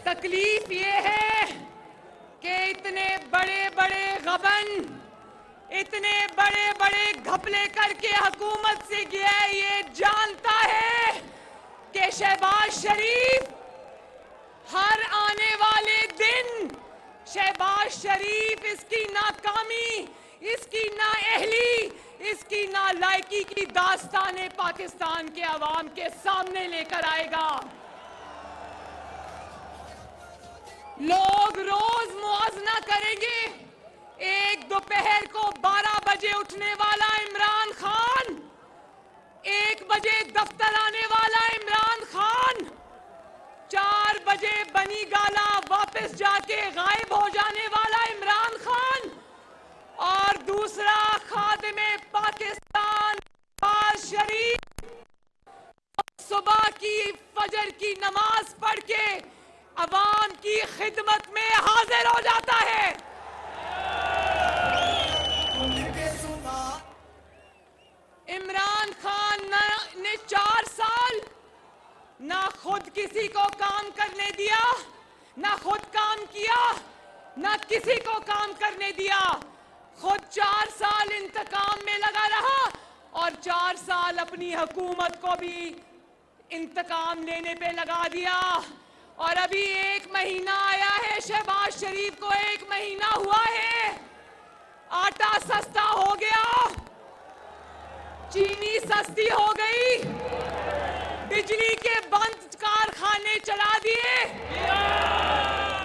تکلیف یہ ہے کہ اتنے بڑے بڑے غبن، اتنے بڑے بڑے گھپلے کر کے حکومت سے گیا ہے، یہ جانتا ہے کہ شہباز شریف ہر آنے والے دن، شہباز شریف اس کی ناکامی، اس کی نااہلی، اس کی نالائکی کی داستان پاکستان کے عوام کے سامنے لے کر آئے گا۔ لوگ روز موازنہ کریں گے، ایک دوپہر کو 12 بجے اٹھنے والا عمران خان، 1 بجے دفتر آنے والا عمران خان، 4 بجے بنی گالا واپس جا کے غائب ہو جانے والا عمران خان، اور دوسرا خادم پاکستان شہباز شریف صبح کی فجر کی نماز پڑھ کے عوام کی خدمت میں حاضر ہو جاتا ہے۔ عمران خان نے 4 سال نہ خود کسی کو کام کرنے دیا، نہ خود کام کیا، نہ کسی کو کام کرنے دیا، خود 4 سال انتقام میں لگا رہا اور 4 سال اپنی حکومت کو بھی انتقام لینے پہ لگا دیا۔ اور ابھی 1 مہینہ آیا ہے، شہباز شریف کو 1 مہینہ ہوا ہے، آٹا سستا ہو گیا، چینی سستی ہو گئی، بجلی کے بند کارخانے چلا دیے،